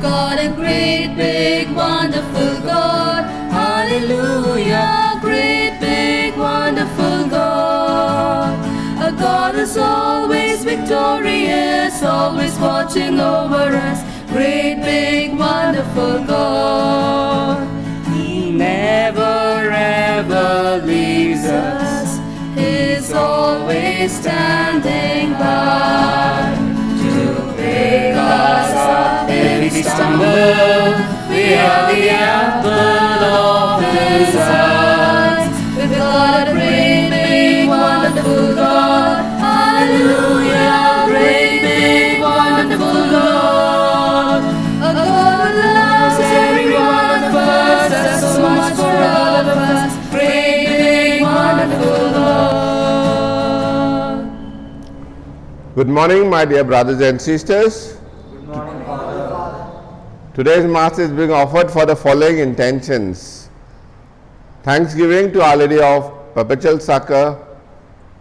got a great, big, wonderful God. Hallelujah, great, big, wonderful God. A God who's always victorious, always watching over us. Great, big, wonderful God. He never ever leaves us. He's always standing by to pick us up if we stumble. We are the apple of His eyes. We've got a great, big, wonderful God. Hallelujah, great, big, wonderful God. A God who loves every one of us, has so much for all of us. Great, big, wonderful God. Good morning, my dear brothers and sisters. Good morning, Father. Today's Mass is being offered for the following intentions. Thanksgiving to Our Lady of Perpetual Succor,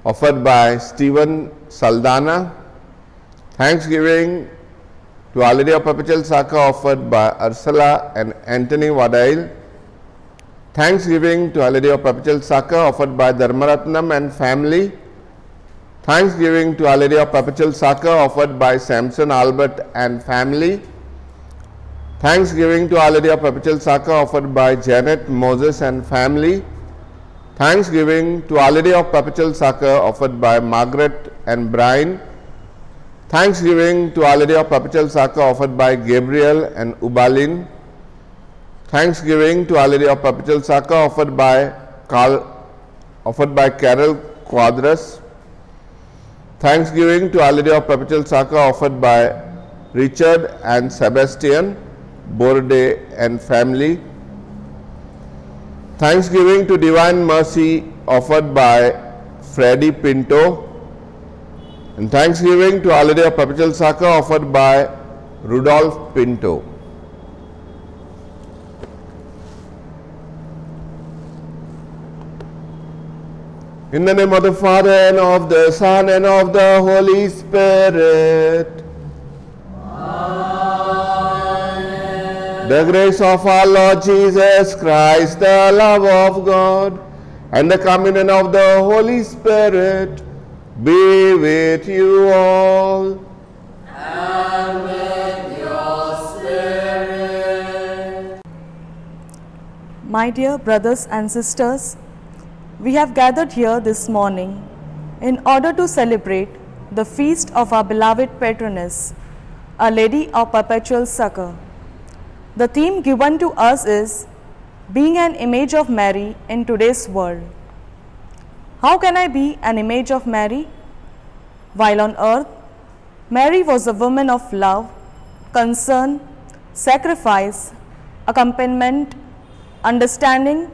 offered by Stephen Saldana. Thanksgiving to Our Lady of Perpetual Succor, offered by Ursula and Anthony Wadail. Thanksgiving to Our Lady of Perpetual Succor, offered by Dharmaratnam and family. Thanksgiving to Our Lady of Perpetual Succor, offered by Samson Albert and family. Thanksgiving to Our Lady of Perpetual Succor, offered by Janet Moses and family. Thanksgiving to Our Lady of Perpetual Succor, offered by Margaret and Brian. Thanksgiving to Our Lady of Perpetual Succor, offered by Gabriel and Ubalin. Thanksgiving to Our Lady of Perpetual Succor, offered by Carol Quadras. Thanksgiving to Our Lady of Perpetual Succor, offered by Richard and Sebastian Borde and family. Thanksgiving to Divine Mercy, offered by Freddy Pinto. And thanksgiving to Our Lady of Perpetual Succor, offered by Rudolph Pinto. In the name of the Father, and of the Son, and of the Holy Spirit. Amen. The grace of our Lord Jesus Christ, the love of God, and the communion of the Holy Spirit be with you all. And with your spirit. My dear brothers and sisters, we have gathered here this morning in order to celebrate the feast of our beloved patroness, Our Lady of Perpetual Succor. The theme given to us is being an image of Mary in today's world. How can I be an image of Mary? While on earth, Mary was a woman of love, concern, sacrifice, accompaniment, understanding,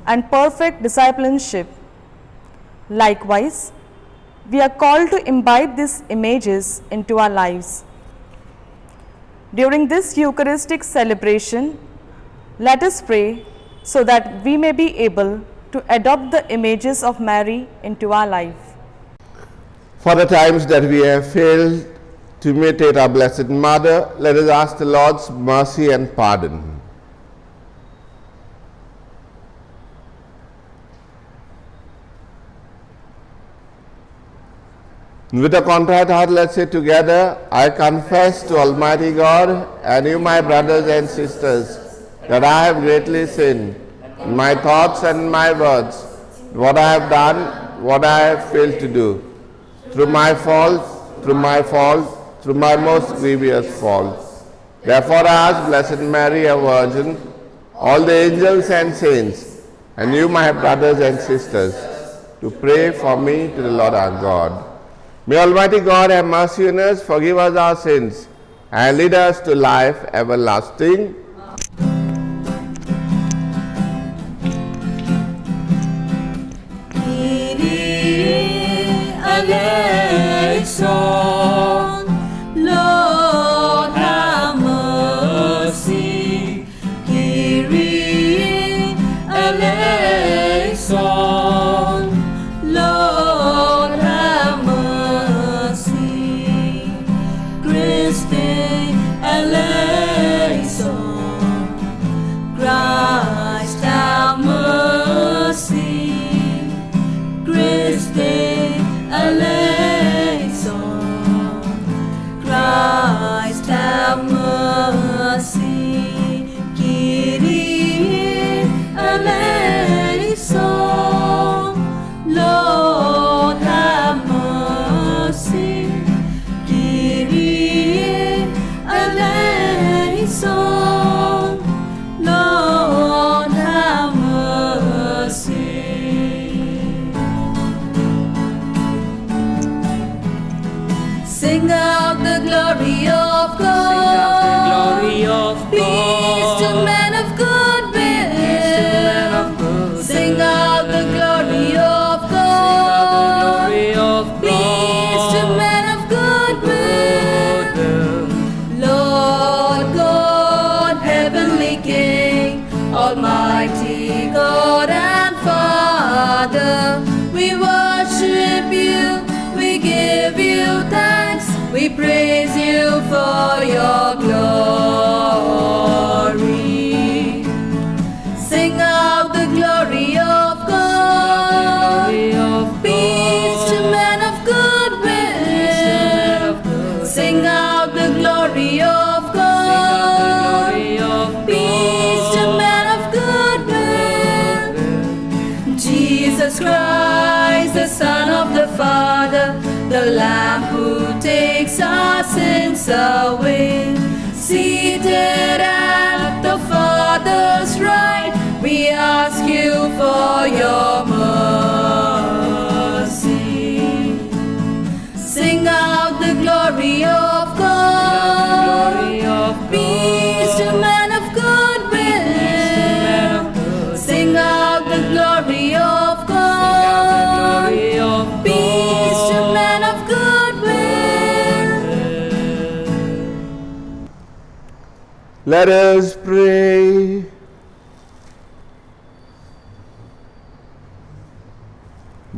and perfect discipleship. Likewise, we are called to imbibe these images into our lives. During this Eucharistic celebration, let us pray so that we may be able to adopt the images of Mary into our life. For the times that we have failed to imitate our Blessed Mother, let us ask the Lord's mercy and pardon. With a contrite heart, let's say together, I confess to Almighty God and you, my brothers and sisters, that I have greatly sinned in my thoughts and my words, what I have done, what I have failed to do, through my fault, through my most grievous fault. Therefore I ask Blessed Mary, a Virgin, all the angels and saints, and you, my brothers and sisters, to pray for me to the Lord our God. May Almighty God have mercy on us, forgive us our sins, and lead us to life everlasting. Eleison, Lord have mercy. Kyrie eleison, Lord have mercy. Christe eleison. Sing out the glory of God. Glory of Peace to God. men of good will. Men of good Sing out the glory of will. God. Glory of Peace to God. men of good will. Lord God, heavenly King, Almighty God and Father, we worship you, we give you thanks, we praise you for your glory. Sing out the glory of God. Glory of Peace to men of good will. Sing out the glory of God. Glory of Peace to men of good will. Jesus Christ, the Son of the Father, the Lamb who takes our sins away. Seated at the Father's right, we ask you for your mercy. Sing out the glory of God. Glory of Peace to men of good will. Sing out the glory of God. Glory of Peace to men of good will. Let us pray.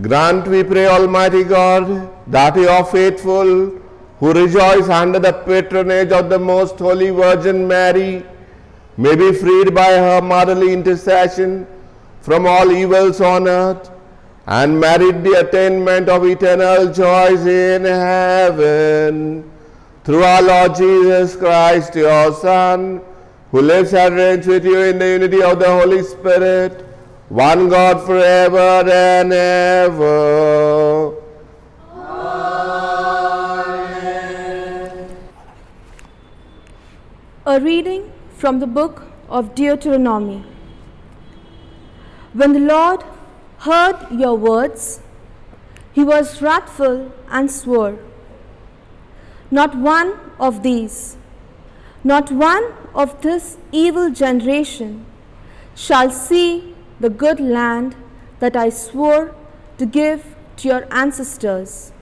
Grant, we pray, Almighty God, that your faithful who rejoice under the patronage of the Most Holy Virgin Mary may be freed by her motherly intercession from all evils on earth and merit the attainment of eternal joys in heaven. Through our Lord Jesus Christ, your Son, who lives and reigns with you in the unity of the Holy Spirit, one God forever and ever. A reading from the book of Deuteronomy. When the Lord heard your words, he was wrathful and swore, "Not one of these, not one of this evil generation shall see the good land that I swore to give to your ancestors,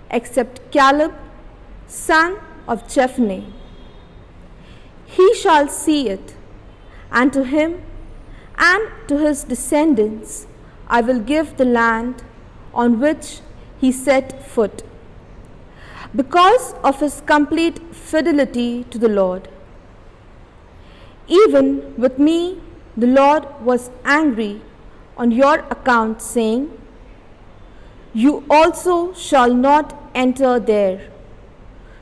except Caleb, son of Jephunneh. He shall see it, and to him and to his descendants I will give the land on which he set foot, because of his complete fidelity to the Lord. Even with me the Lord was angry on your account, saying, You also shall not enter there.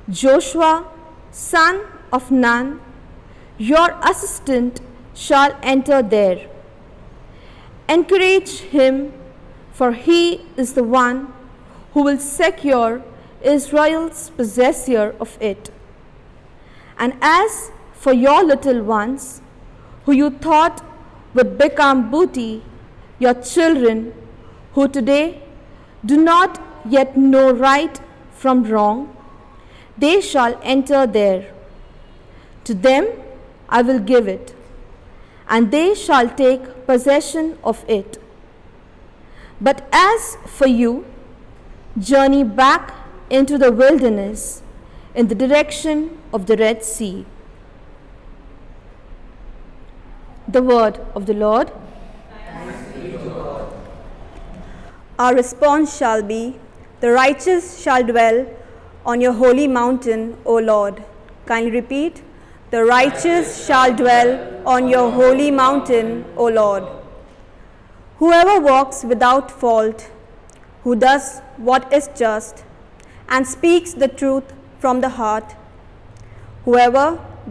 Joshua, son of Nun, your assistant, shall enter there. Encourage him, for he is the one who will secure Israel's possessor of it. And as for your little ones, who you thought would become booty, your children, who today do not yet know right from wrong, they shall enter there. To them I will give it, and they shall take possession of it. But as for you, journey back into the wilderness in the direction of the Red Sea." The word of the Lord. Our response shall be, "The righteous shall dwell on your holy mountain, O Lord." Kindly repeat, "The righteous shall dwell on your holy mountain, O Lord." Whoever walks without fault, who does what is just, and speaks the truth from the heart, whoever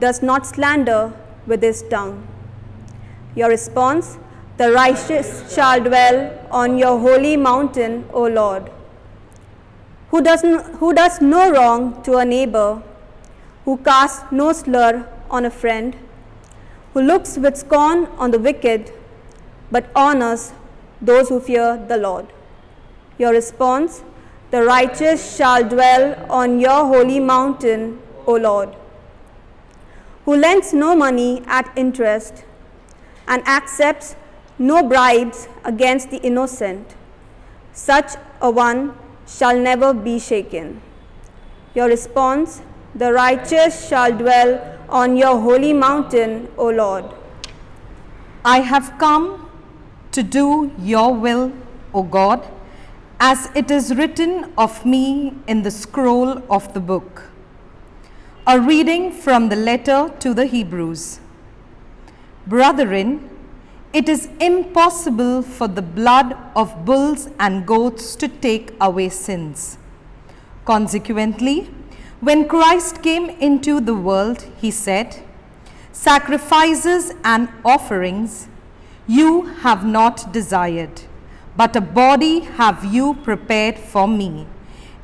does not slander with his tongue. Your response, "The righteous shall dwell on your holy mountain, O Lord." Who does no wrong to a neighbor, who casts no slur on a friend, who looks with scorn on the wicked, but honors those who fear the Lord. Your response, The righteous shall dwell on your holy mountain, O Lord. Who lends no money at interest and accepts no bribes against the innocent, such a one shall never be shaken. Your response: the righteous shall dwell on your holy mountain, O Lord. I have come to do your will, O God, as it is written of me in the scroll of the book. A reading from the letter to the Hebrews. Brethren, it is impossible for the blood of bulls and goats to take away sins. Consequently, when Christ came into the world, he said, "Sacrifices and offerings you have not desired, but a body have you prepared for me.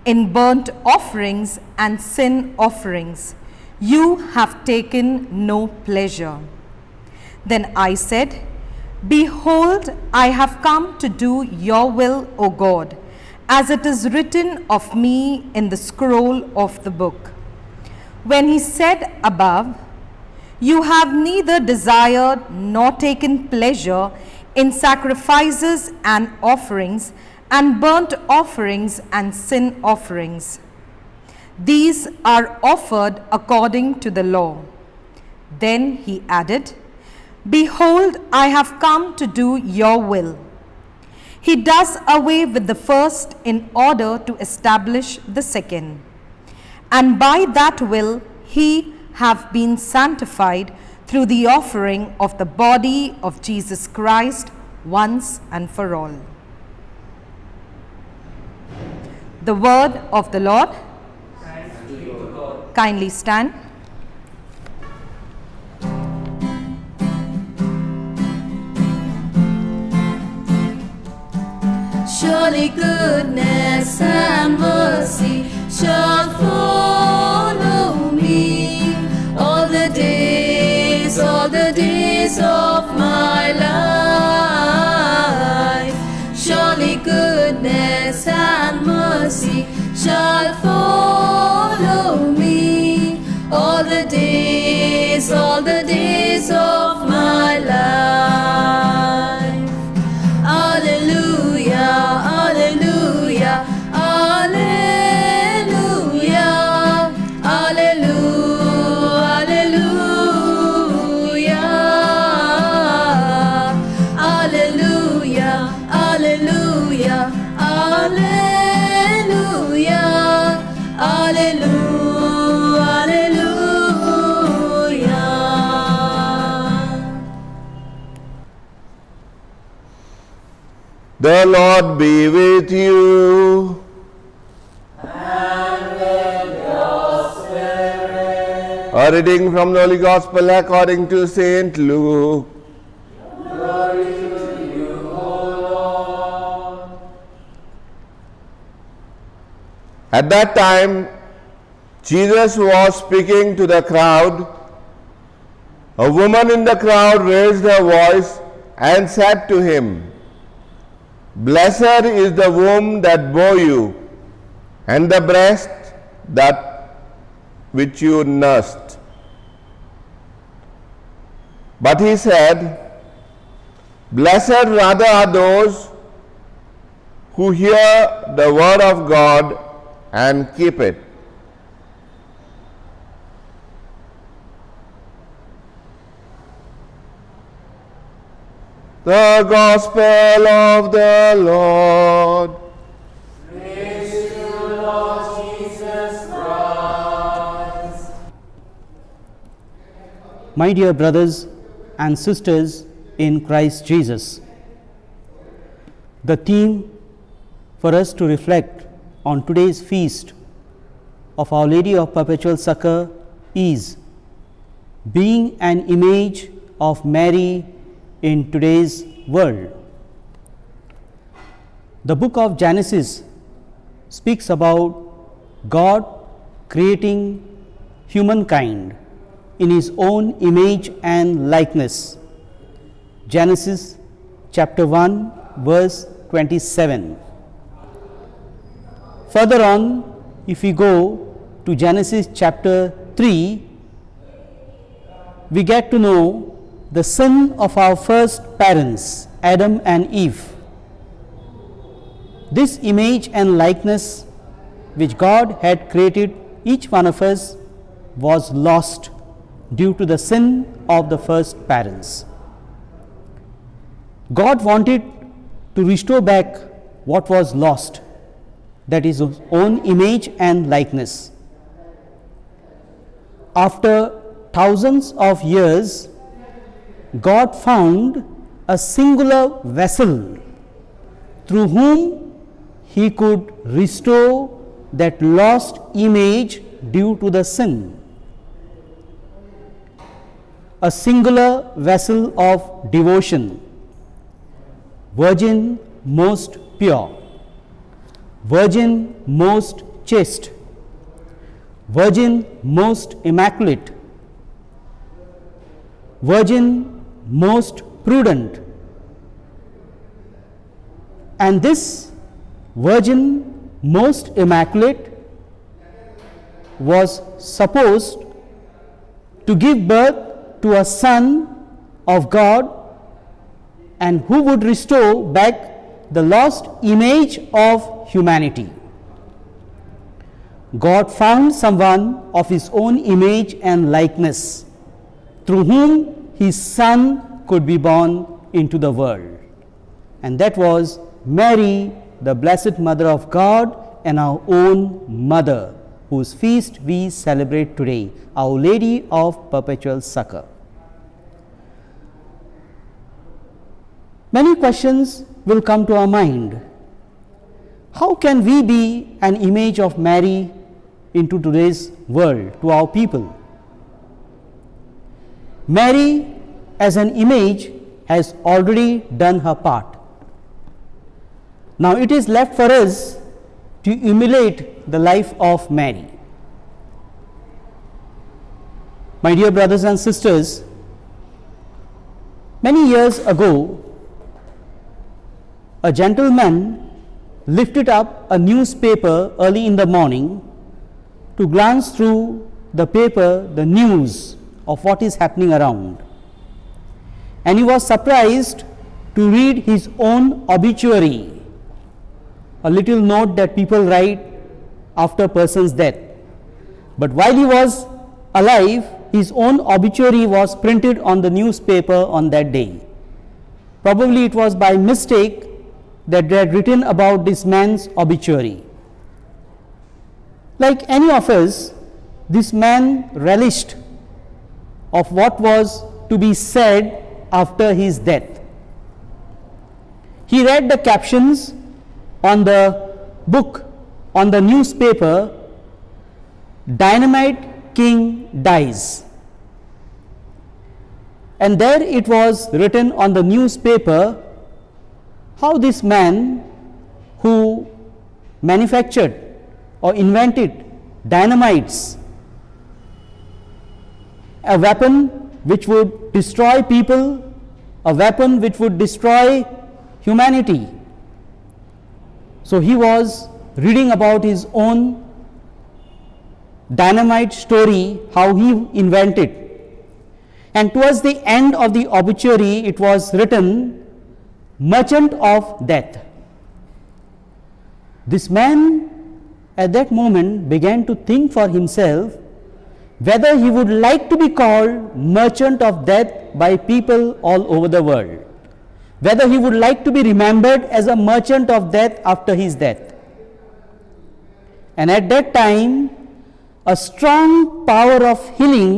In burnt offerings and sin offerings you have taken no pleasure." Then I said, "Behold, I have come to do your will, O God, as it is written of me in the scroll of the book." When he said above, "You have neither desired nor taken pleasure in sacrifices and offerings, and burnt offerings and sin offerings. These are offered according to the law." Then he added, "Behold, I have come to do your will." He does away with the first in order to establish the second. And by that will he have been sanctified through the offering of the body of Jesus Christ once and for all. The word of the Lord. Kindly stand. Surely goodness and mercy shall follow me all the days of my life. Surely goodness and mercy shall follow me all the days of my life. Alleluia, alleluia, alleluia, alleluia, alleluia, alleluia, alleluia, alleluia, alleluia. The Lord be with you. And with your spirit. A reading from the Holy Gospel according to Saint Luke. Glory to you, O Lord. At that time, Jesus was speaking to the crowd. A woman in the crowd raised her voice and said to him, "Blessed is the womb that bore you, and the breast that which you nursed." But he said, "Blessed rather are those who hear the word of God and keep it." The Gospel of the Lord. Praise to you, Lord Jesus Christ. My dear brothers and sisters in Christ Jesus, the theme for us to reflect on today's feast of Our Lady of Perpetual Succor is being an image of Mary in today's world. The book of Genesis speaks about God creating humankind in his own image and likeness. Genesis chapter 1 verse 27. further on, if we go to Genesis chapter 3, we get to know the sin of our first parents, Adam and Eve. This image and likeness which God had created each one of us was lost due to the sin of the first parents. God wanted to restore back what was lost, that is his own image and likeness. After thousands of years, God found a singular vessel through whom he could restore that lost image due to the sin. A singular vessel of devotion, virgin most pure, virgin most chaste, virgin most immaculate, virgin most prudent. And this virgin most immaculate was supposed to give birth to a son of God, and who would restore back the lost image of humanity. God found someone of his own image and likeness through whom his son could be born into the world, and that was Mary, the Blessed Mother of God and our own mother, whose feast we celebrate today, Our Lady of Perpetual Succor. Many questions will come to our mind. How can we be an image of Mary into today's world, to our people? Mary, as an image, has already done her part. Now it is left for us to emulate the life of Mary. My dear brothers and sisters, many years ago, a gentleman lifted up a newspaper early in the morning to glance through the paper, the news of what is happening around. And he was surprised to read his own obituary, a little note that people write after a person's death. But while he was alive, his own obituary was printed on the newspaper on that day. Probably it was by mistake that they had written about this man's obituary. Like any of us, this man relished of what was to be said after his death. He read the captions on the book, on the newspaper, "Dynamite King dies." And there it was written on the newspaper how this man who manufactured or invented dynamites, a weapon which would destroy people, a weapon which would destroy humanity. So he was reading about his own dynamite story, how he invented. And towards the end of the obituary, it was written, "Merchant of Death." This man at that moment began to think for himself whether he would like to be called merchant of death by people all over the world, whether he would like to be remembered as a merchant of death after his death. And at that time, a strong power of healing,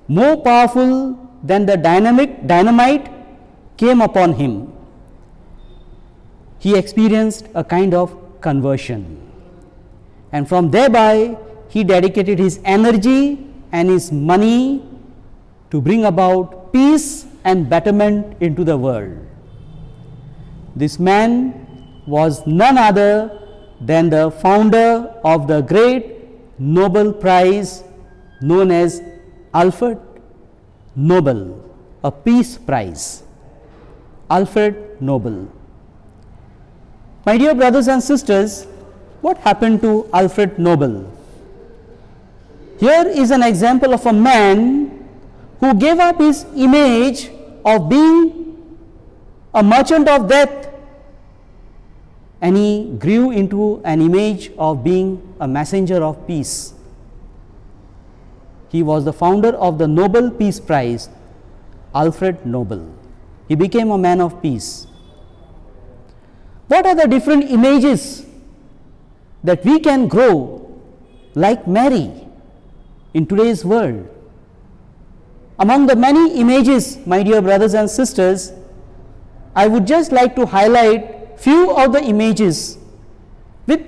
more powerful than the dynamite, came upon him. He experienced a kind of conversion, and from thereby he dedicated his energy and his money to bring about peace and betterment into the world. This man was none other than the founder of the great Nobel Prize known as Alfred Nobel, a peace prize. Alfred Nobel. My dear brothers and sisters, what happened to Alfred Nobel? Here is an example of a man who gave up his image of being a merchant of death, and he grew into an image of being a messenger of peace. He was the founder of the Nobel Peace Prize, Alfred Nobel. He became a man of peace. What are the different images that we can grow like Mary in today's world? Among the many images, my dear brothers and sisters, I would just like to highlight few of the images with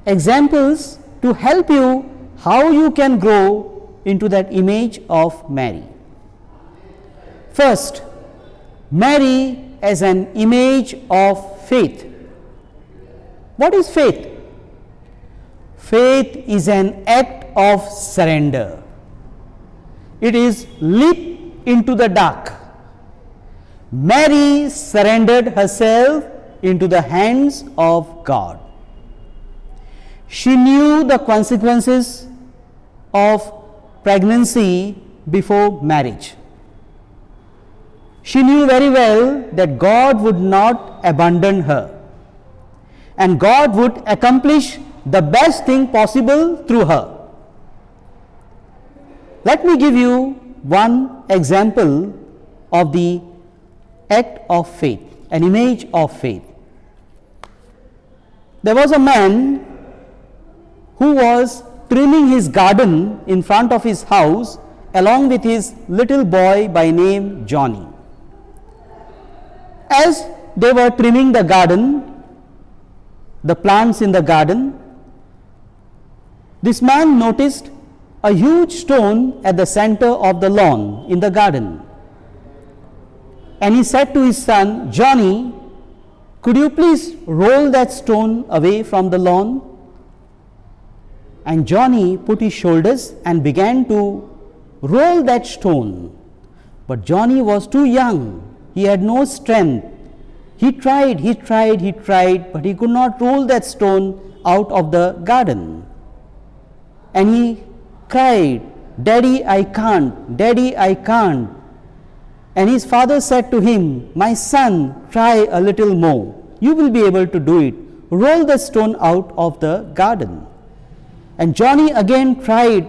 examples to help you how you can grow into that image of Mary. First, Mary as an image of faith. What is faith? Faith is an act of surrender. It is leap into the dark. Mary surrendered herself into the hands of God. She knew the consequences of pregnancy before marriage. She knew very well that God would not abandon her, and God would accomplish the best thing possible through her. Let me give you one example of the act of faith, an image of faith. There was a man who was trimming his garden in front of his house along with his little boy by name Johnny. As they were trimming the garden, the plants in the garden, this man noticed a huge stone at the center of the lawn in the garden. And he said to his son, Johnny, could you please roll that stone away from the lawn? And Johnny put his shoulders and began to roll that stone. But Johnny was too young. He had no strength. He tried, but he could not roll that stone out of the garden. And he cried, Daddy, I can't, Daddy, I can't. And his father said to him, my son, try a little more. You will be able to do it. Roll the stone out of the garden. And Johnny again tried.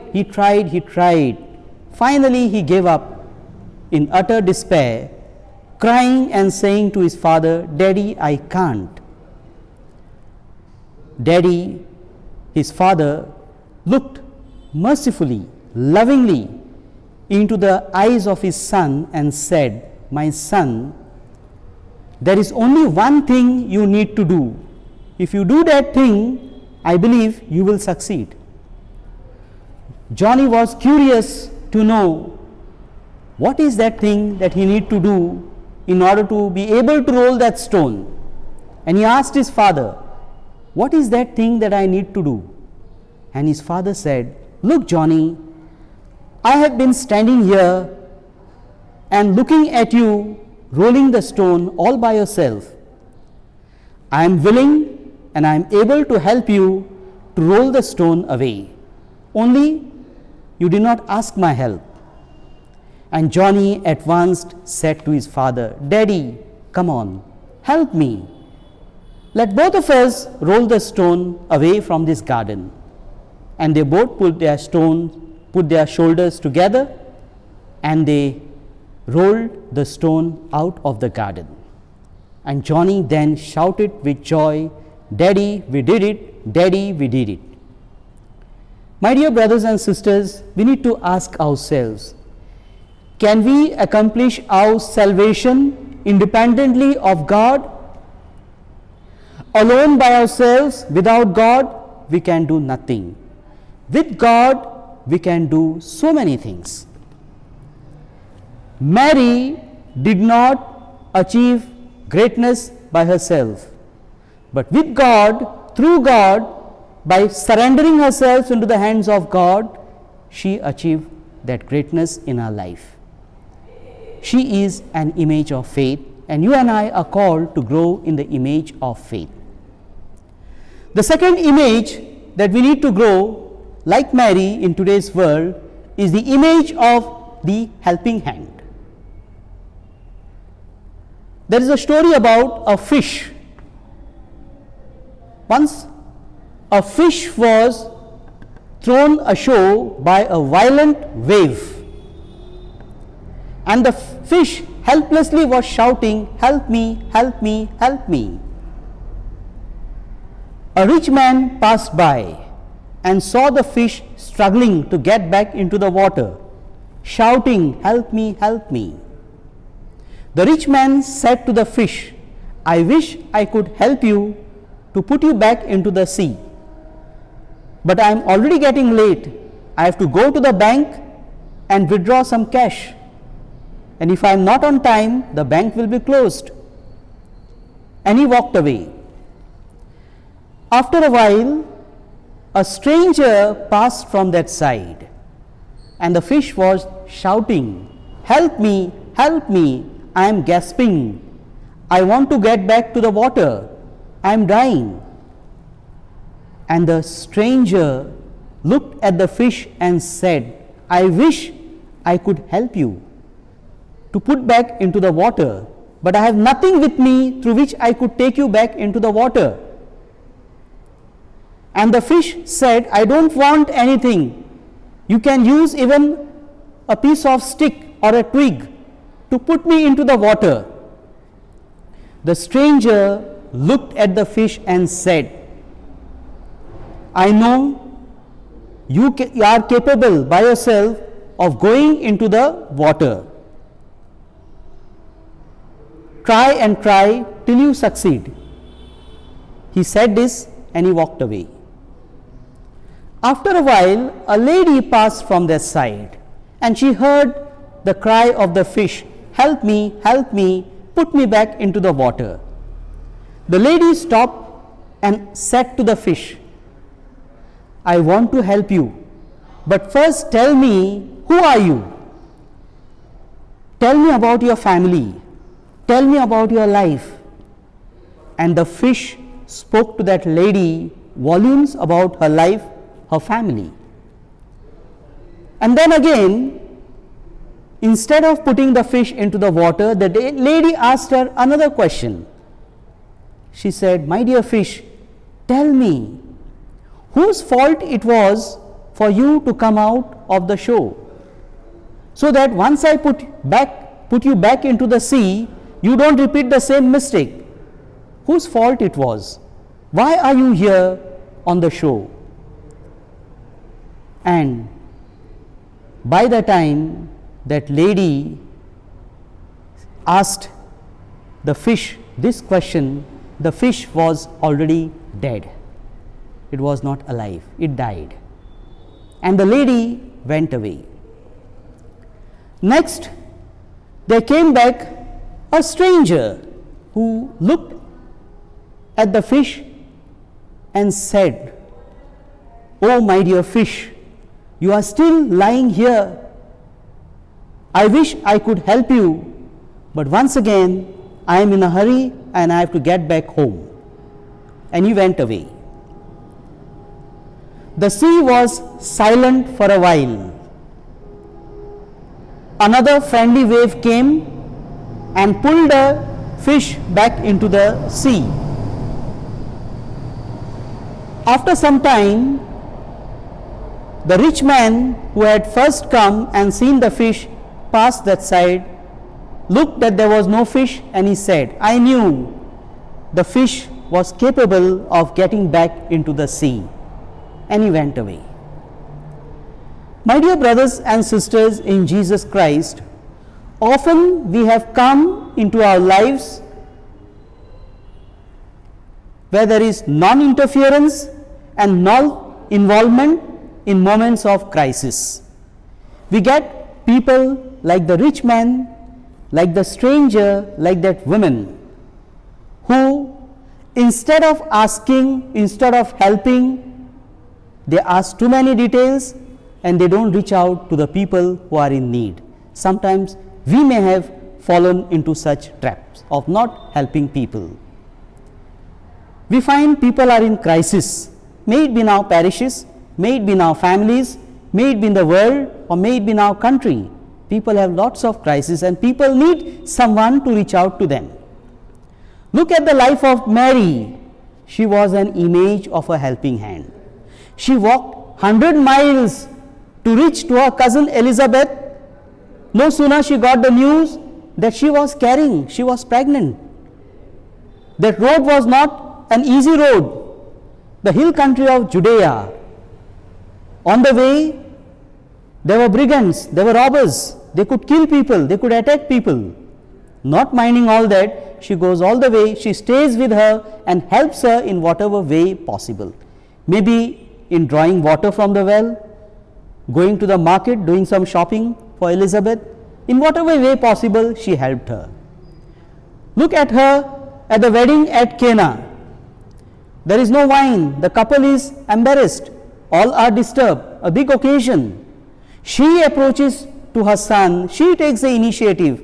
Finally, he gave up in utter despair, crying and saying to his father, Daddy, I can't. Daddy, his father, looked mercifully, lovingly into the eyes of his son and said, my son, there is only one thing you need to do. If you do that thing, I believe you will succeed. Johnny was curious to know what is that thing that he need to do in order to be able to roll that stone. And he asked his father, what is that thing that I need to do? And his father said, look, Johnny, I have been standing here and looking at you rolling the stone all by yourself. I am willing and I am able to help you to roll the stone away. Only you did not ask my help. And Johnny at once said to his father, Daddy, come on, help me. Let both of us roll the stone away from this garden. And they both put their shoulders together, and they rolled the stone out of the garden. And Johnny then shouted with joy, Daddy, we did it, Daddy, we did it. My dear brothers and sisters, we need to ask ourselves, can we accomplish our salvation independently of God? Alone by ourselves, without God, we can do nothing. With God, we can do so many things. Mary did not achieve greatness by herself, but with God, through God, by surrendering herself into the hands of God, she achieved that greatness in her life. She is an image of faith, and you and I are called to grow in the image of faith. The second image that we need to grow, like Mary in today's world, is the image of the helping hand. There is a story about a fish. Once a fish was thrown ashore by a violent wave, and the fish helplessly was shouting, "Help me, help me, help me." A rich man passed by and saw the fish struggling to get back into the water, shouting, "Help me, help me." The rich man said to the fish, "I wish I could help you to put you back into the sea, but I am already getting late. I have to go to the bank and withdraw some cash, and if I am not on time, the bank will be closed." And he walked away. After a while, a stranger passed from that side, and the fish was shouting, "Help me, help me, I am gasping. I want to get back to the water. I am dying." And the stranger looked at the fish and said, "I wish I could help you to put back into the water, but I have nothing with me through which I could take you back into the water." And the fish said, "I don't want anything. You can use even a piece of stick or a twig to put me into the water." The stranger looked at the fish and said, "I know you are capable by yourself of going into the water. Try and try till you succeed." He said this and he walked away. After a while, a lady passed from their side, and she heard the cry of the fish, "Help me, help me, put me back into the water." The lady stopped and said to the fish, "I want to help you, but first tell me, who are you? Tell me about your family. Tell me about your life." And the fish spoke to that lady volumes about her life, her family. And then again, instead of putting the fish into the water, the lady asked her another question. She said, "My dear fish, tell me, whose fault it was for you to come out of the shore, so that once I put you back into the sea, you don't repeat the same mistake? Whose fault it was? Why are you here on the shore?" And by the time that lady asked the fish this question, the fish was already dead. It was not alive, it died. And the lady went away. Next, there came back a stranger who looked at the fish and said, "Oh, my dear fish, you are still lying here. I wish I could help you, but once again I am in a hurry and I have to get back home." And he went away. The sea was silent for a while. Another friendly wave came and pulled the fish back into the sea. After some time, the rich man who had first come and seen the fish pass that side looked that there was no fish, and he said, "I knew the fish was capable of getting back into the sea." And he went away. My dear brothers and sisters in Jesus Christ, often we have come into our lives where there is non-interference and non-involvement in moments of crisis. We get people like the rich man, like the stranger, like that woman, who instead of asking, instead of helping, they ask too many details and they don't reach out to the people who are in need. Sometimes we may have fallen into such traps of not helping people. We find people are in crisis, may it be in our parishes, may it be in our families, may it be in the world, or may it be in our country. People have lots of crises and people need someone to reach out to them. Look at the life of Mary. She was an image of a helping hand. She walked 100 miles to reach to her cousin Elizabeth. No sooner she got the news that she was carrying, she was pregnant. That road was not an easy road. The hill country of Judea. On the way, there were brigands, there were robbers. They could kill people, they could attack people. Not minding all that, she goes all the way, she stays with her and helps her in whatever way possible. Maybe in drawing water from the well, going to the market, doing some shopping for Elizabeth. In whatever way possible, she helped her. Look at her at the wedding at Cana. There is no wine, the couple is embarrassed, all are disturbed, a big occasion. She approaches to her son, she takes the initiative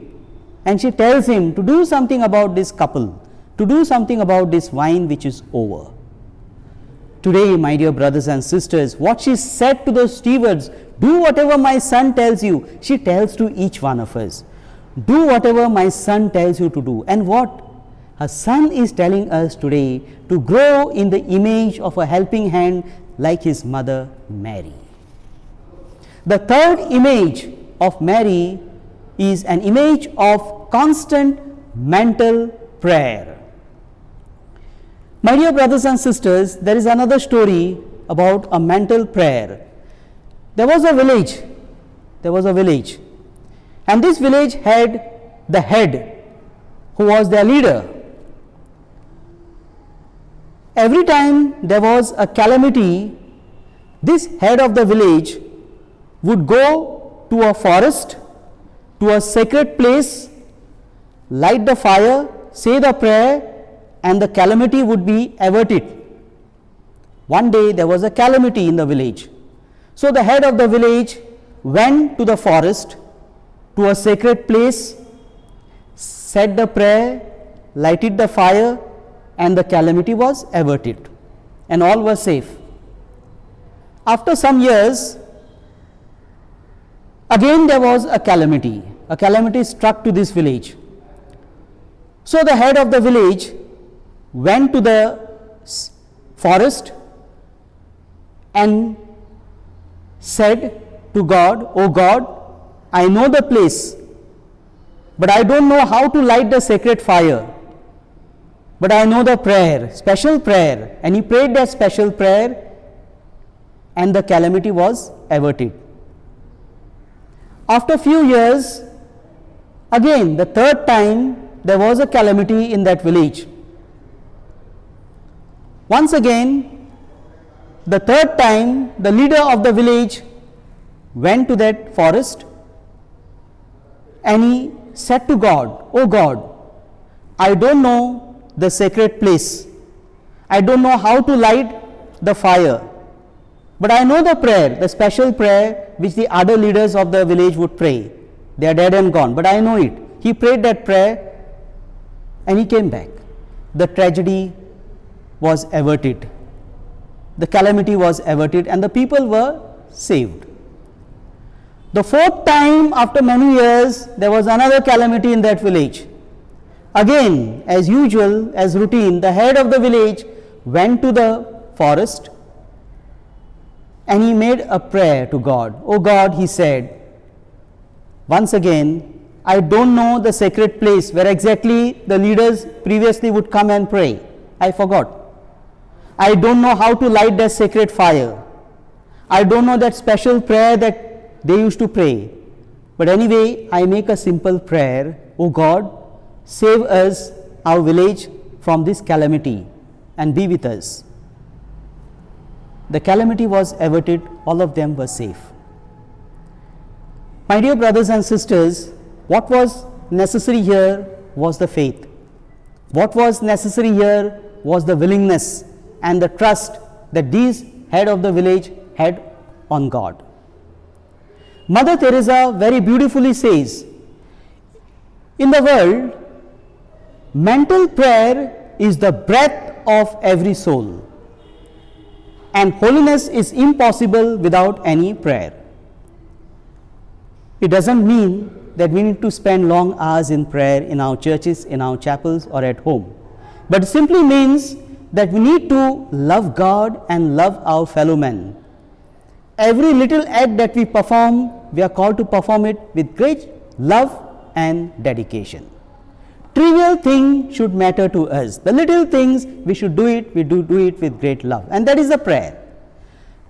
and she tells him to do something about this couple, to do something about this wine which is over. Today, my dear brothers and sisters, what she said to those stewards, do whatever my son tells you, she tells to each one of us. Do whatever my son tells you to do. And what? Her son is telling us today to grow in the image of a helping hand like his mother Mary. The third image of Mary is an image of constant mental prayer. My dear brothers and sisters, there is another story about a mental prayer. There was a village, and this village had the head who was their leader. Every time there was a calamity, this head of the village would go to a forest, to a sacred place, light the fire, say the prayer, and the calamity would be averted. One day there was a calamity in the village. So the head of the village went to the forest, to a sacred place, said the prayer, lighted the fire, and the calamity was averted, and all were safe. After some years, again there was a calamity. A calamity struck to this village. So the head of the village went to the forest and said to God, "O God, I know the place, but I don't know how to light the sacred fire. But I know the prayer, special prayer." And he prayed that special prayer, and the calamity was averted. After few years, again the third time there was a calamity in that village. Once again, the third time, the leader of the village went to that forest and he said to God, "O God, I don't know the sacred place. I don't know how to light the fire. But I know the prayer, the special prayer which the other leaders of the village would pray. They are dead and gone, but I know it." He prayed that prayer and he came back. The tragedy was averted. The calamity was averted and the people were saved. The fourth time, after many years, there was another calamity in that village. Again, as usual, as routine, the head of the village went to the forest and he made a prayer to God. "O God," he said, once again, "I don't know the sacred place where exactly the leaders previously would come and pray. I forgot. I don't know how to light that sacred fire. I don't know that special prayer that they used to pray. But anyway, I make a simple prayer. O God, save us, our village, from this calamity and be with us." The calamity was averted, all of them were safe. My dear brothers and sisters, what was necessary here was the faith. What was necessary here was the willingness and the trust that these head of the village had on God. Mother Teresa very beautifully says, in the world, mental prayer is the breath of every soul. And holiness is impossible without any prayer. It doesn't mean that we need to spend long hours in prayer in our churches, in our chapels, or at home. But it simply means that we need to love God and love our fellow men. Every little act that we perform, we are called to perform it with great love and dedication. Trivial things should matter to us. The little things we should do it, we do it with great love. And that is a prayer.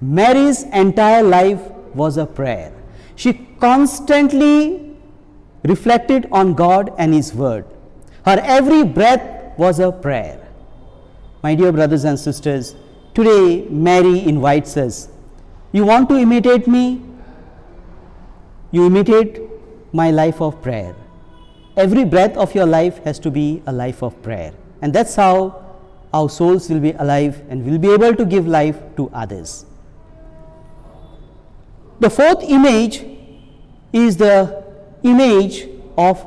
Mary's entire life was a prayer. She constantly reflected on God and His Word. Her every breath was a prayer. My dear brothers and sisters, today Mary invites us. You want to imitate me? You imitate my life of prayer. Every breath of your life has to be a life of prayer. And that's how our souls will be alive and will be able to give life to others. The fourth image is the image of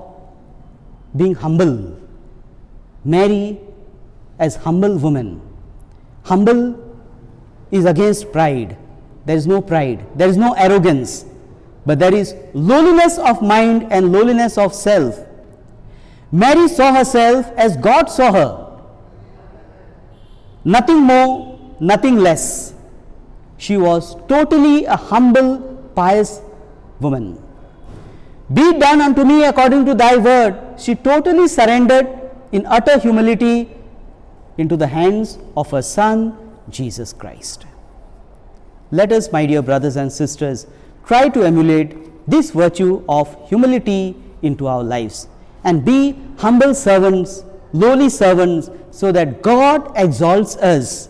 being humble. Mary as humble woman. Humble is against pride. There is no pride. There is no arrogance. But there is lowliness of mind and lowliness of self. Mary saw herself as God saw her. Nothing more, nothing less. She was totally a humble, pious woman. Be it done unto me according to thy word. She totally surrendered in utter humility into the hands of her Son, Jesus Christ. Let us, my dear brothers and sisters, try to emulate this virtue of humility into our lives and be humble servants, lowly servants, so that God exalts us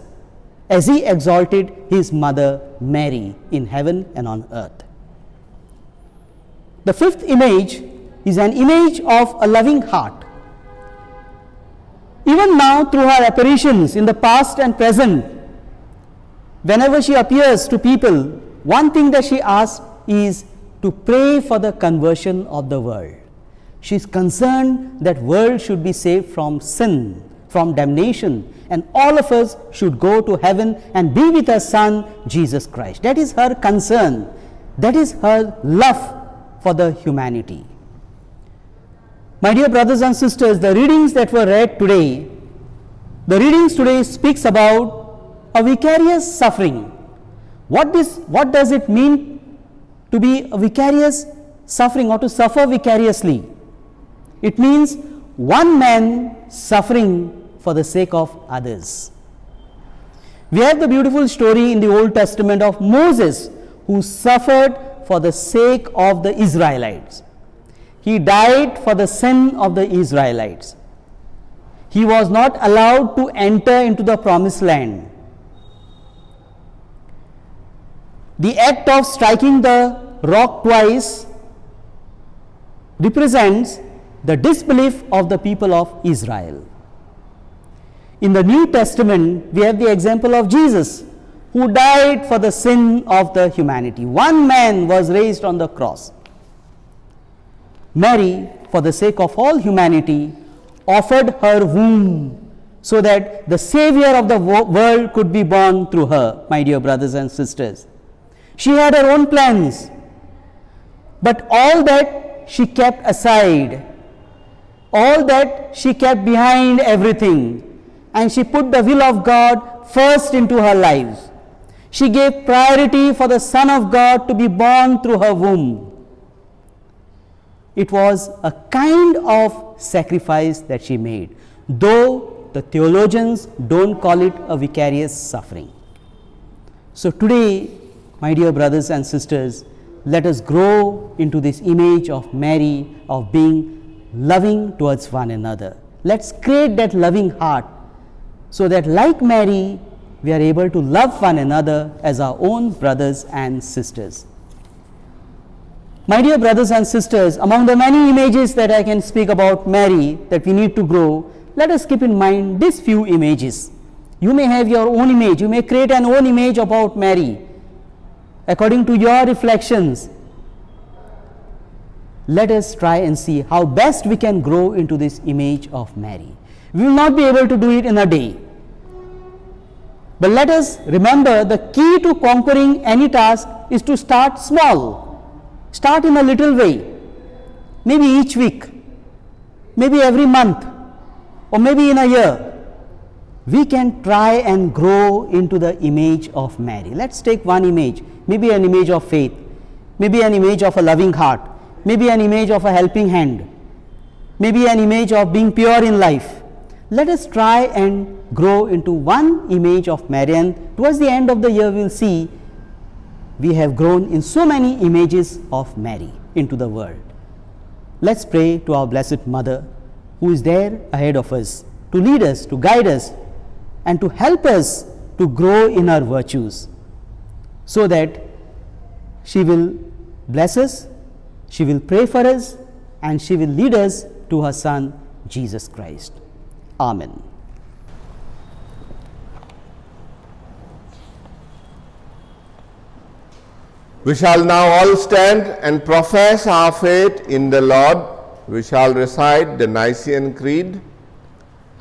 as He exalted His mother Mary in heaven and on earth. The fifth image is an image of a loving heart. Even now, through her apparitions in the past and present, whenever she appears to people, one thing that she asks is to pray for the conversion of the world. She is concerned that world should be saved from sin, from damnation, and all of us should go to heaven and be with her Son, Jesus Christ. That is her concern. That is her love for the humanity. My dear brothers and sisters, the readings that were read today, the readings today speaks about a vicarious suffering. What does it mean to be a vicarious suffering or to suffer vicariously? It means one man suffering for the sake of others. We have the beautiful story in the Old Testament of Moses, who suffered for the sake of the Israelites. He died for the sin of the Israelites. He was not allowed to enter into the promised land. The act of striking the rock twice represents the disbelief of the people of Israel. In the New Testament, we have the example of Jesus, who died for the sin of the humanity. One man was raised on the cross. Mary, for the sake of all humanity, offered her womb so that the Savior of the world could be born through her, my dear brothers and sisters. She had her own plans, but all that she kept aside, all that she kept behind everything, and she put the will of God first into her lives. She gave priority for the Son of God to be born through her womb. It was a kind of sacrifice that she made, though the theologians don't call it a vicarious suffering. So today, my dear brothers and sisters, let us grow into this image of Mary, of being loving towards one another. Let's create that loving heart so that, like Mary, we are able to love one another as our own brothers and sisters. My dear brothers and sisters, among the many images that I can speak about Mary that we need to grow, let us keep in mind these few images. You may have your own image, you may create an own image about Mary according to your reflections. Let us try and see how best we can grow into this image of Mary. We will not be able to do it in a day. But let us remember the key to conquering any task is to start small. Start in a little way. Maybe each week, maybe every month, or maybe in a year. We can try and grow into the image of Mary. Let's take one image, maybe an image of faith, maybe an image of a loving heart, maybe an image of a helping hand, maybe an image of being pure in life. Let us try and grow into one image of Mary, and towards the end of the year we will see we have grown in so many images of Mary into the world. Let's pray to our Blessed Mother, who is there ahead of us, to lead us, to guide us, and to help us to grow in our virtues, so that she will bless us, she will pray for us, and she will lead us to her Son, Jesus Christ. Amen. We shall now all stand and profess our faith in the Lord. We shall recite the Nicene Creed.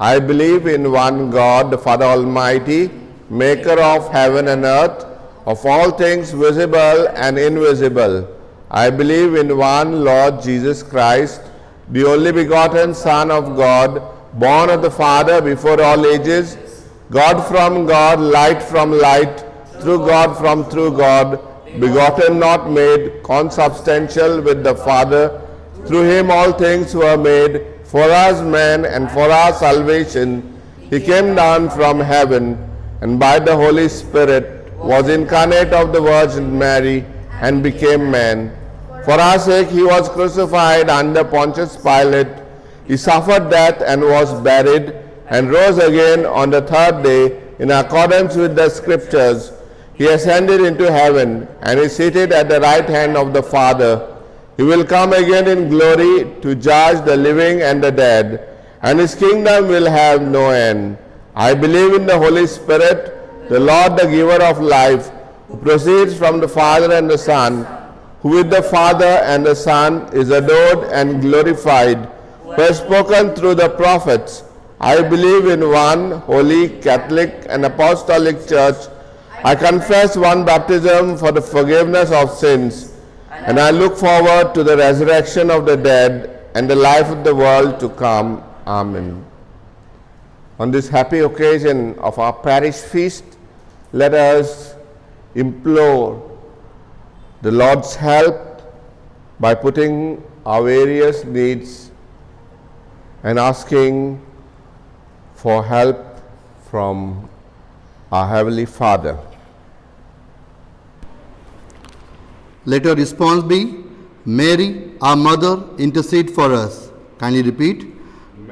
I believe in one God, the Father Almighty, maker of heaven and earth, of all things visible and invisible. I believe in one Lord Jesus Christ, the only begotten Son of God, born of the Father before all ages, God from God, light from light, through God from true God, begotten not made, consubstantial with the Father. Through him all things were made. For us men and for our salvation, he came down from heaven, and by the Holy Spirit was incarnate of the Virgin Mary, and became man. For our sake he was crucified under Pontius Pilate. He suffered death and was buried, and rose again on the third day in accordance with the Scriptures. He ascended into heaven, and is seated at the right hand of the Father. He will come again in glory to judge the living and the dead, and his kingdom will have no end. I believe in the Holy Spirit, the Lord, the giver of life, who proceeds from the Father and the Son, who with the Father and the Son is adored and glorified, who has spoken through the prophets. I believe in one holy, Catholic, and Apostolic Church. I confess one baptism for the forgiveness of sins, and I look forward to the resurrection of the dead and the life of the world to come. Amen. On this happy occasion of our parish feast, let us implore the Lord's help by putting our various needs and asking for help from our Heavenly Father. Let our response be, Mary, our Mother, intercede for us. Kindly repeat.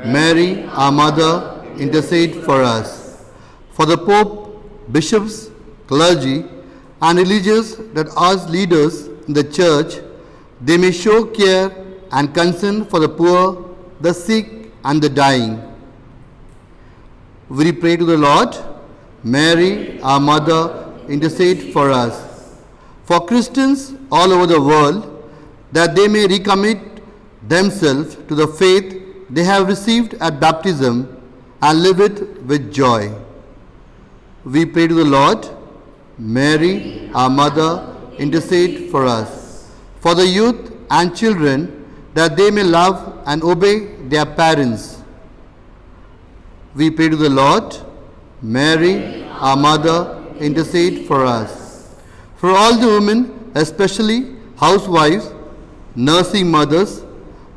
Mary, our Mother, intercede for us. For the Pope, bishops, clergy, and religious that as leaders in the Church, they may show care and concern for the poor, the sick, and the dying. We pray to the Lord. Mary, our Mother, intercede for us. For Christians all over the world, that they may recommit themselves to the faith they have received at baptism and live it with joy. We pray to the Lord. Mary, our Mother, intercede for us. For the youth and children, that they may love and obey their parents. We pray to the Lord. Mary, our Mother, intercede for us. For all the women, especially housewives, nursing mothers,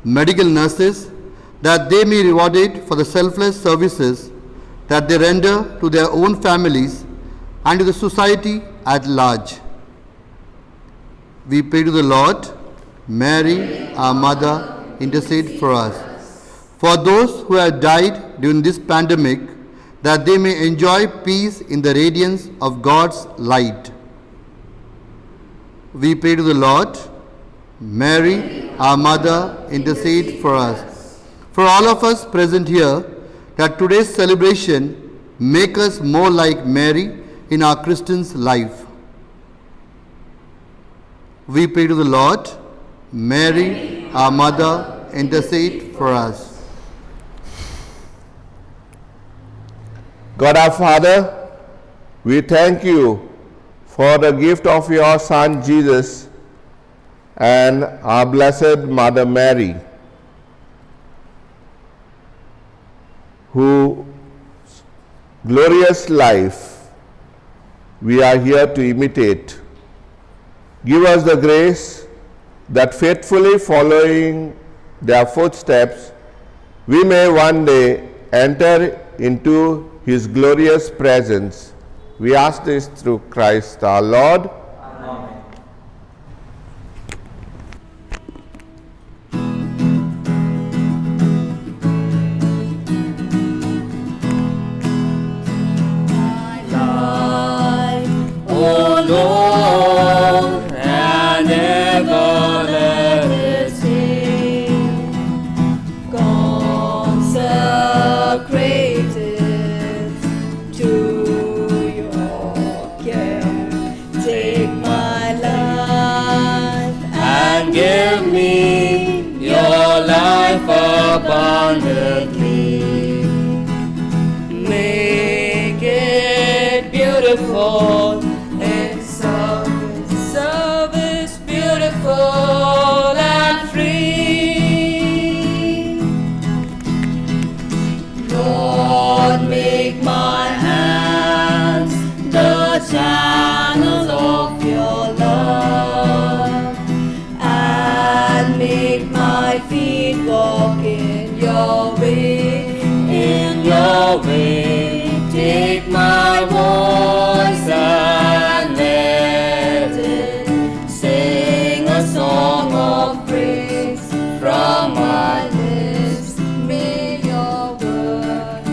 medical nurses, that they may be rewarded for the selfless services that they render to their own families and to the society at large. We pray to the Lord. Mary, our Mother, intercede for us. For those who have died during this pandemic, that they may enjoy peace in the radiance of God's light. We pray to the Lord. Mary, our Mother, intercede for us. For all of us present here, that today's celebration make us more like Mary in our Christian's life. We pray to the Lord. Mary, our Mother, intercede for us. God our Father, we thank you for the gift of your Son Jesus and our Blessed Mother Mary, whose glorious life we are here to imitate. Give us the grace that faithfully following their footsteps, we may one day enter into his glorious presence. We ask this through Christ our Lord. Amen. O Lord, and ever let it sing, consecrated to your care. Take my life and give me your life abundantly. Make it beautiful in service beautiful and free. Lord, make my hands the channels of your love, and make my feet walk in your way, in your way. Take my voice and let it sing a song of praise from my lips. May your word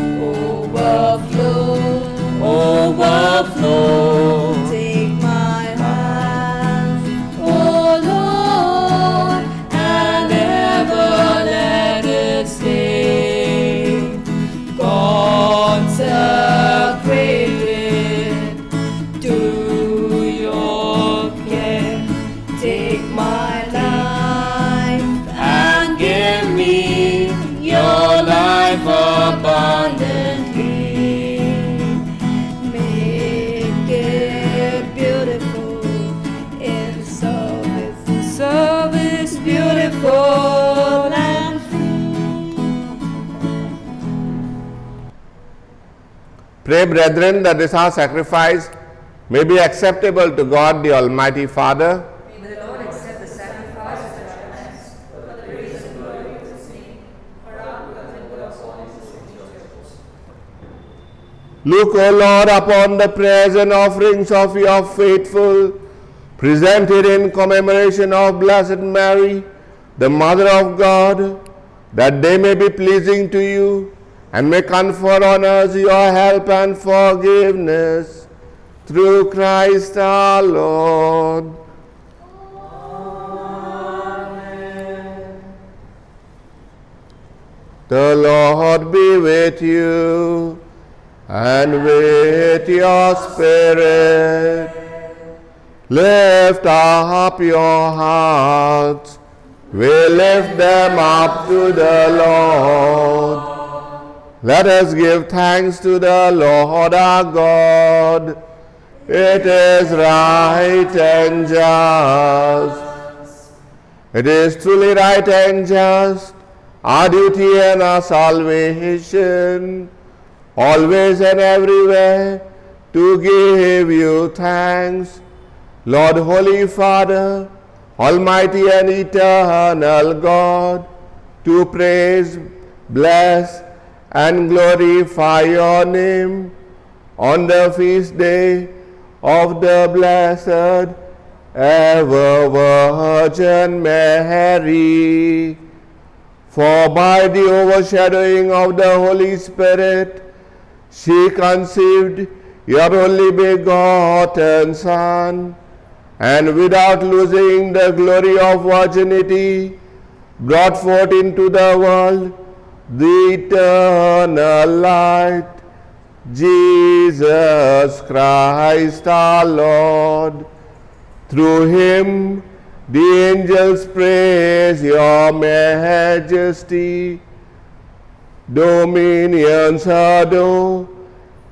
overflow. Take my hand, O Lord, and ever let it stay consecrated to your care. Take my life and give me your life abundantly. Make it beautiful in service beautiful and free. Pray, brethren, that this our sacrifice may be acceptable to God, the Almighty Father. May the Lord accept the sacrifice of the hands for the praise and glory of his name, for our good and good of all his holy churches. Look, O Lord, upon the prayers and offerings of your faithful, presented in commemoration of Blessed Mary, the Mother of God, that they may be pleasing to you and may confer on us your help and forgiveness. Through Christ our Lord. The Lord be with you and with your spirit. Lift up your hearts. We lift them up to the Lord. Let us give thanks to the Lord our God. It is right and just. It is truly right and just, our duty and our salvation, always and everywhere, to give you thanks, Lord, Holy Father, Almighty and eternal God, to praise, bless, and glorify your name on the feast day of the Blessed Ever Virgin Mary. For by the overshadowing of the Holy Spirit, she conceived your only begotten Son, and without losing the glory of virginity, brought forth into the world the eternal light, Jesus Christ our Lord. Through him the angels praise your majesty, dominions adore,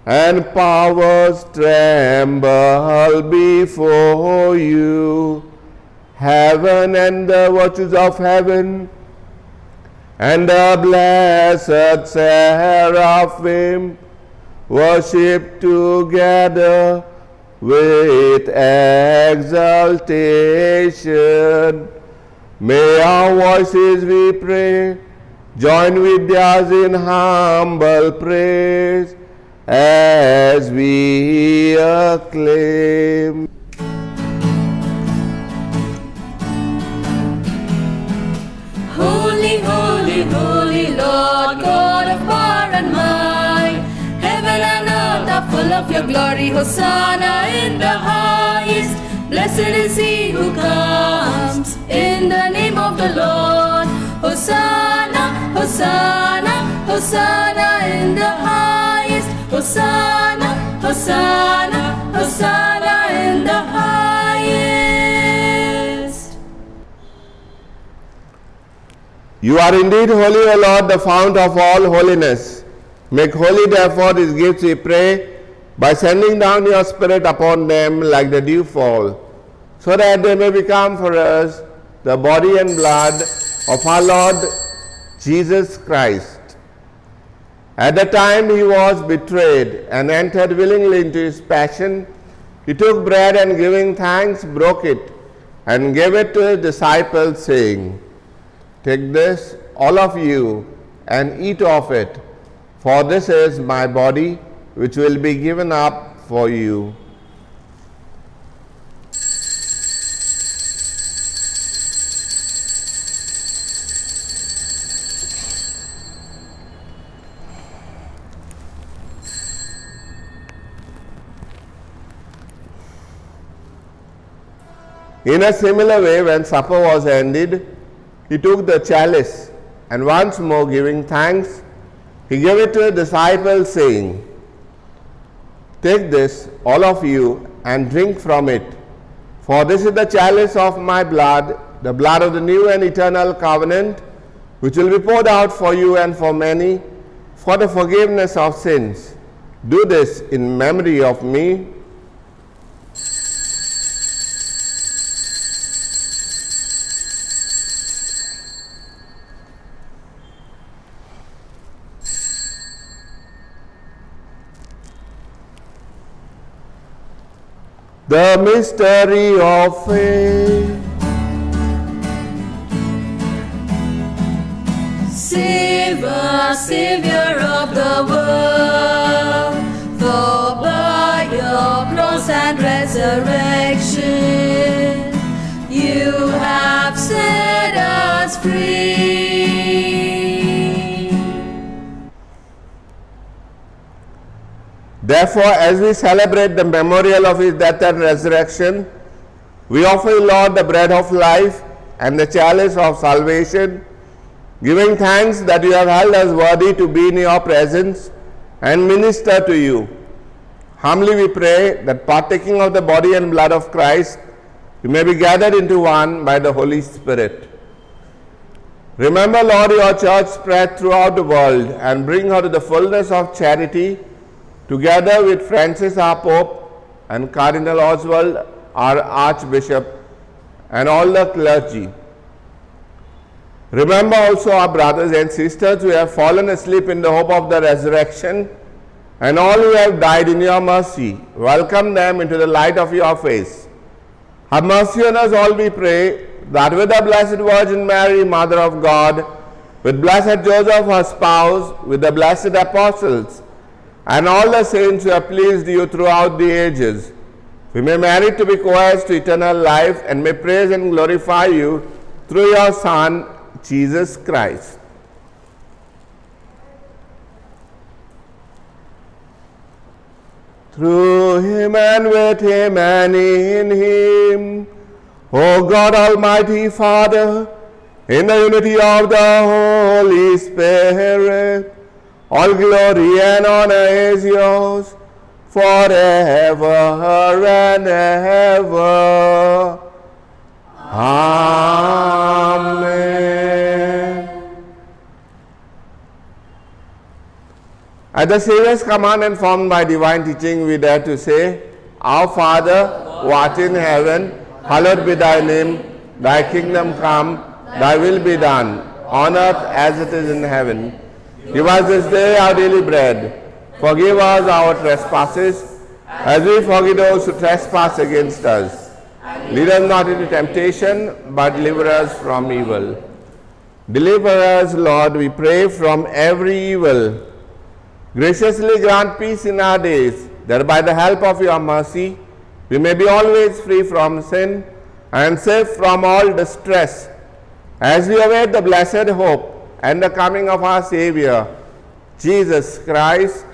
and powers tremble before you. Heaven and the virtues of heaven, and the blessed seraphim worship together with exaltation. May our voices, we pray, join with theirs in humble praise as we acclaim. Holy, holy, holy Lord, God of power and might, heaven and earth are full of your glory. Hosanna in the highest. Blessed is he who comes in the name of the Lord. Hosanna, Hosanna, Hosanna in the highest. Hosanna, Hosanna, Hosanna in the highest. You are indeed holy, O Lord, the fount of all holiness. Make holy, therefore, these gifts, we pray, by sending down your Spirit upon them like the dewfall, so that they may become for us the body and blood of our Lord Jesus Christ. At the time he was betrayed and entered willingly into his passion, he took bread and giving thanks, broke it, and gave it to his disciples, saying, "Take this, all of you, and eat of it, for this is my body, which will be given up for you." In a similar way, when supper was ended, he took the chalice, and once more giving thanks, he gave it to his disciples, saying, "Take this, all of you, and drink from it, for this is the chalice of my blood, the blood of the new and eternal covenant, which will be poured out for you and for many, for the forgiveness of sins. Do this in memory of me." The mystery of faith. Savior, Savior of the world, for by your cross and resurrection, you have set us free. Therefore, as we celebrate the memorial of his death and resurrection, we offer you, Lord, the bread of life and the chalice of salvation, giving thanks that you have held us worthy to be in your presence and minister to you. Humbly we pray that, partaking of the body and blood of Christ, we may be gathered into one by the Holy Spirit. Remember, Lord, your church spread throughout the world, and bring her to the fullness of charity, together with Francis our Pope and Cardinal Oswald our Archbishop and all the clergy. Remember also our brothers and sisters who have fallen asleep in the hope of the resurrection, and all who have died in your mercy. Welcome them into the light of your face. Have mercy on us all, we pray, that with the Blessed Virgin Mary, Mother of God, with blessed Joseph her spouse, with the blessed apostles, and all the saints who have pleased you throughout the ages, we may merit to be co-heirs to eternal life, and may praise and glorify you through your Son, Jesus Christ. Through him and with him and in him, O God Almighty Father, in the unity of the Holy Spirit, all glory and honor is yours forever and ever. Amen. At the Savior's command and formed by divine teaching, we dare to say, Our Father, who art in heaven, hallowed be thy name. Thy kingdom come, thy will be done, on earth as it is in heaven. Give us this day our daily bread. Forgive us our trespasses, as we forgive those who trespass against us. Lead us not into temptation, but deliver us from evil. Deliver us, Lord, we pray, from every evil. Graciously grant peace in our days, that by the help of your mercy, we may be always free from sin and safe from all distress, as we await the blessed hope and the coming of our Savior, Jesus Christ.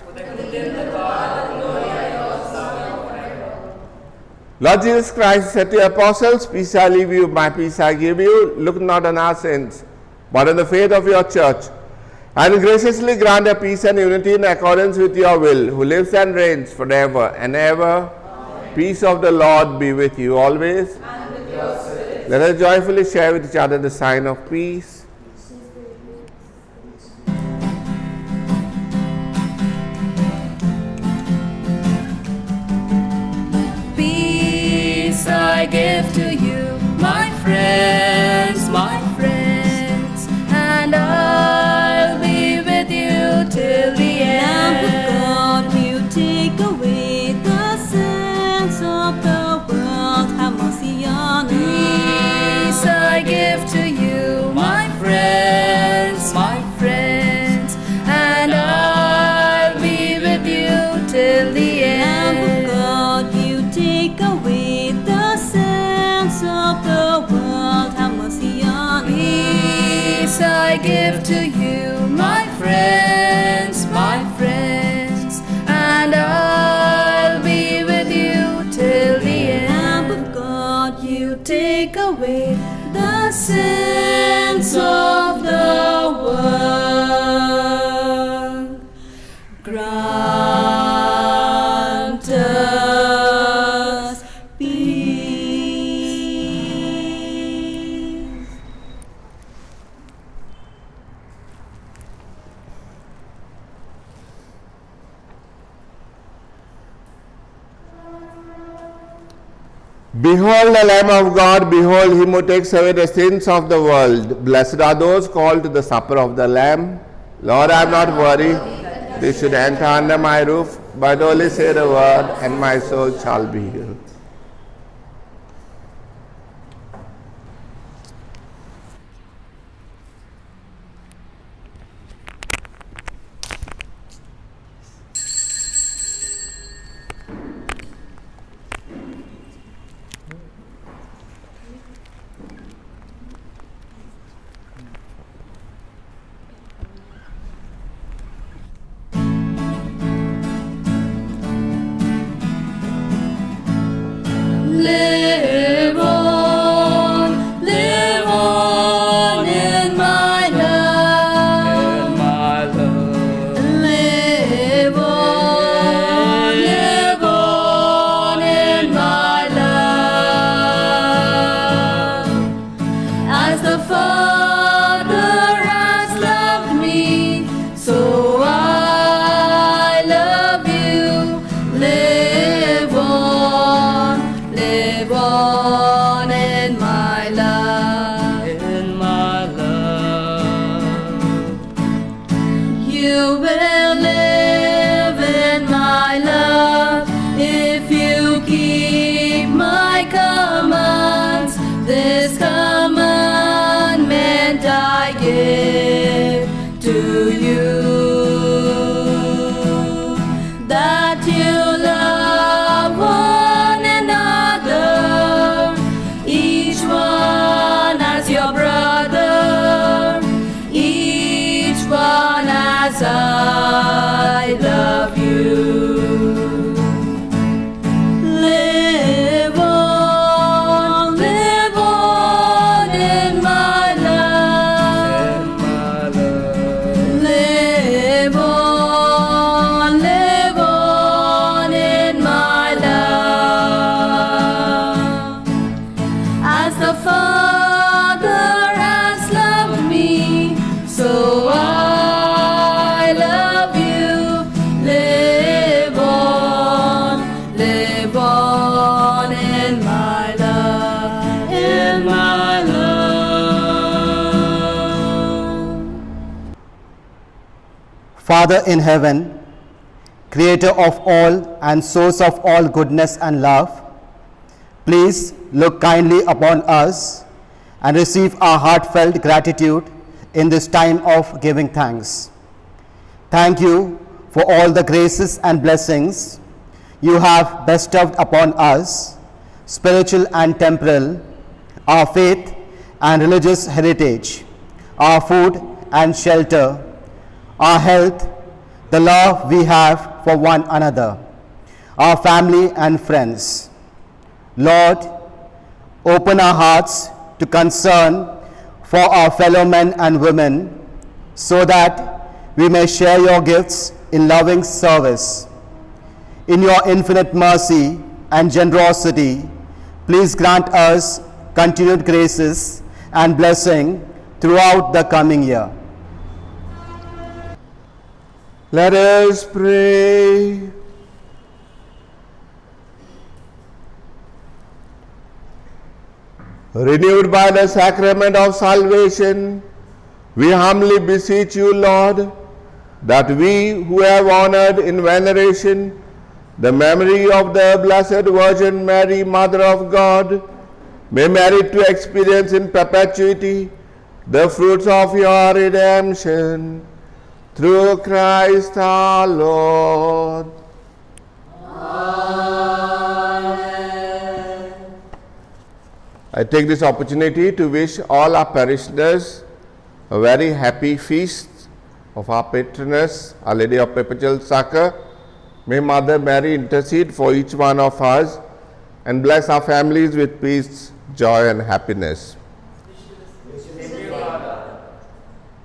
Lord Jesus Christ said to your apostles, Peace I leave you, my peace I give you. Look not on our sins, but on the faith of your church, and graciously grant a peace and unity in accordance with your will, who lives and reigns forever and ever. Amen. Peace of the Lord be with you always. And with your spirit. Let us joyfully share with each other the sign of peace. Peace I give to you, my friends, and I'll be with you till the end. Lamb of God, you take away the sins of the world. Have mercy on us. Peace I give to you, my friends, and I'll be with you till the end. Lamb of God, you take away the sins of the world. Have mercy on us. Peace I give to you, my friends, and I'll be with you till the end. Lamb of God, you take away the sins of the world. Grant us peace. Behold the Lamb of God, behold him who takes away the sins of the world. Blessed are those called to the supper of the Lamb. Lord, I am not worthy they should enter under my roof, but only say the word, and my soul shall be healed. Father in heaven, creator of all and source of all goodness and love, please look kindly upon us and receive our heartfelt gratitude in this time of giving thanks. Thank you for all the graces and blessings you have bestowed upon us, spiritual and temporal, our faith and religious heritage, our food and shelter, our health, the love we have for one another, our family and friends. Lord, open our hearts to concern for our fellow men and women, so that we may share your gifts in loving service. In your infinite mercy and generosity, please grant us continued graces and blessing throughout the coming year. Let us pray. Renewed by the sacrament of salvation, we humbly beseech you, Lord, that we who have honored in veneration the memory of the Blessed Virgin Mary, Mother of God, may merit to experience in perpetuity the fruits of your redemption. Through Christ our Lord. I take this opportunity to wish all our parishioners a very happy feast of our patroness, Our Lady of Perpetual Succor. May Mother Mary intercede for each one of us and bless our families with peace, joy and happiness.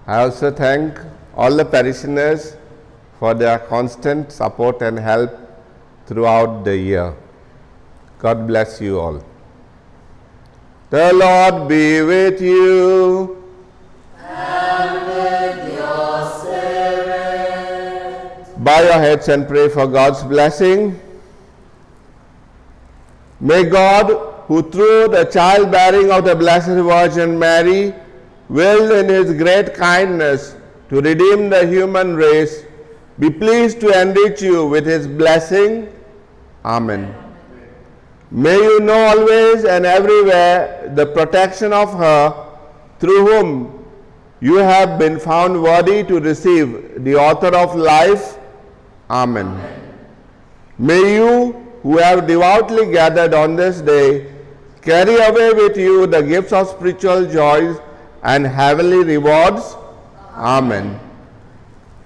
I also thank all the parishioners for their constant support and help throughout the year. God bless you all. The Lord be with you. And with your spirit. Bow your heads and pray for God's blessing. May God, who through the childbearing of the Blessed Virgin Mary, willed in his great kindness to redeem the human race, be pleased to enrich you with his blessing. Amen. May you know always and everywhere the protection of her through whom you have been found worthy to receive the author of life. Amen. May you, who have devoutly gathered on this day, carry away with you the gifts of spiritual joys and heavenly rewards. Amen.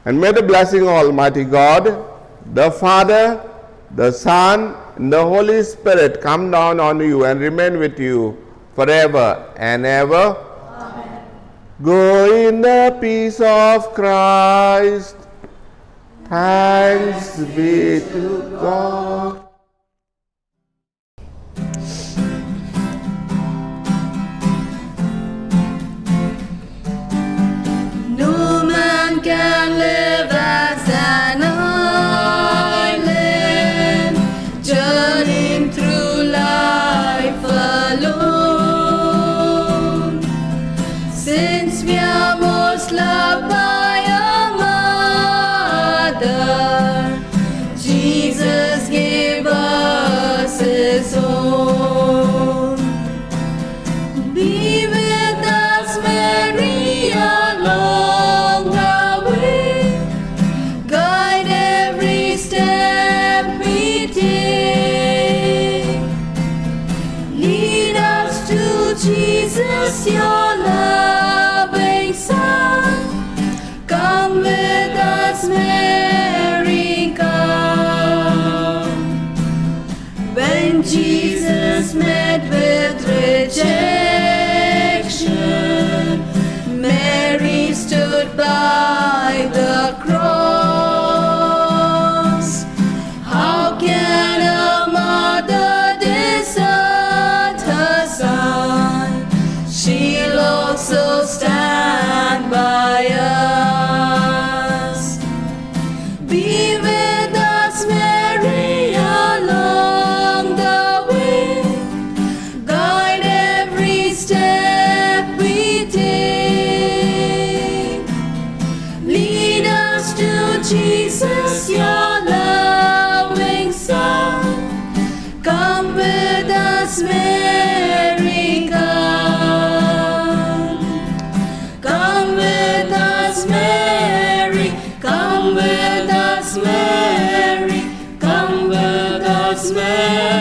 And may the blessing of Almighty God, the Father, the Son, and the Holy Spirit come down on you and remain with you forever and ever. Amen. Go in the peace of Christ. Thanks be to God. No man can live as an island, journeying through life alone. Since we are most loved by our Mother, Jesus gave us his own. Be with us, Mary, along the way. Guide every step we take. Lead us to Jesus, your loving Son. Come with us, Mary, come. When Jesus met with rejection, Mary stood by the cross. How can a mother desert her son? She looks so Mary.